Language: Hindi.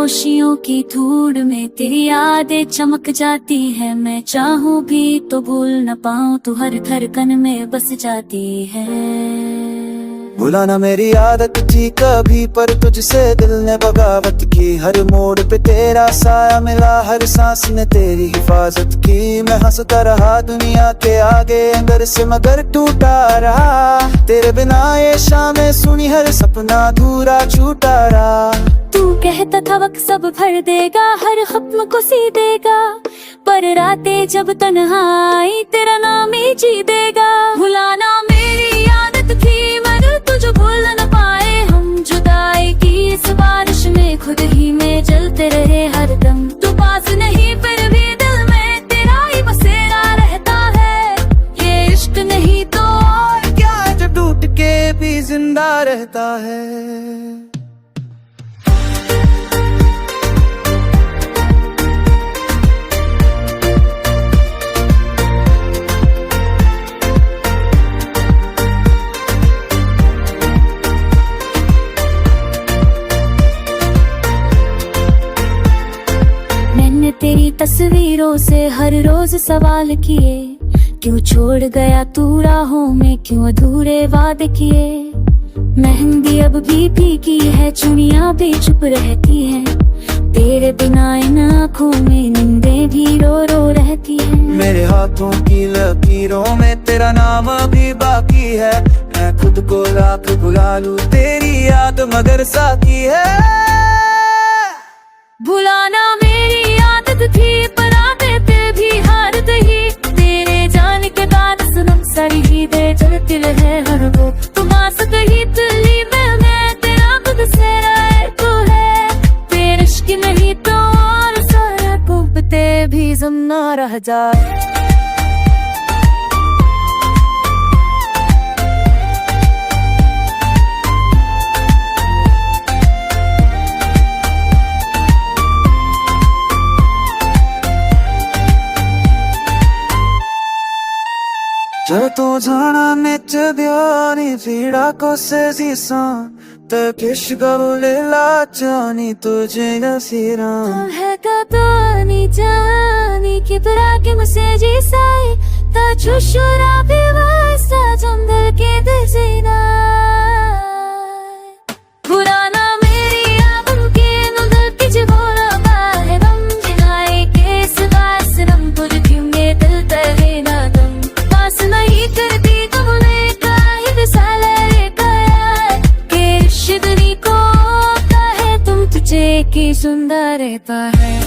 खामोशियों की धूड़ में तेरी यादें चमक जाती है। मैं चाहूँ भी तो भूल न पाऊँ, तू हर धड़कन में बस जाती है। भुलाना मेरी आदत थी कभी, पर तुझसे दिल ने बगावत की। हर मोड़ पे तेरा साया मिला, हर सांस ने तेरी हिफाजत की। मैं हंसता रहा दुनिया के आगे, अंदर से मगर टूटा रहा। तेरे बिना ये शामें सुनी, हर सपना अधूरा छूटा रहा। तू कहता था वक्त सब भर देगा, हर खत्म को सी देगा, पर रातें जब तन्हाई तेरा नाम ही जी देगा। भुलाना मेरी आदत थी, मगर तुझे भूल न पाए हम। जुदाई की इस बारिश में खुद ही में जलते रहे हरदम। तू पास नहीं फिर भी दिल में तेरा ही बसेरा रहता है। ये इश्क नहीं तो और क्या है जो टूट के भी जिंदा रहता है। तेरी तस्वीरों से हर रोज सवाल किए, क्यों छोड़ गया तू राहों में, क्यों अधूरे वादे किए। मेहंदी अब भी फीकी है, चुनियां भी चुप रहती हैं। तेरे बिना इन आँखों में नींदें भी रो रो रहती हैं। मेरे हाथों की लकीरों में तेरा नाम अभी बाकी है। मैं खुद को लाख भुला लूं, तेरी याद मगर साथी है। भुलाना मेरी आदत थी, पर आदत भी हारत ही। तेरे जाने के बाद सनम सारी ही दे जलती रहे हर वो। तुम आस कही दिल्ली में, मैं तेरा खुद से राय तो है। तेरे इश्क नहीं तो और सारा डूबते भी ज़िंदा रह जाए। जब तो जाना निच दियानी पीड़ा को से सीसा, ते किश गबले लाचानी तुझे नसीरा। है कतानी जानी कि बरा के मुझसे जी साए, ता चुशुरा भी वास्ता जंगल के दिसीना। पुराना मेरी आबन के नुदल की जबोला बाहे दम। जिनाए के सवास नम तुझ क्योंगे दिल तहे ना दम। पास नहीं करती तुमने काहे विसाला रे काया, के शिदनी को कहे तुम तुझे की सुंदर रहता है।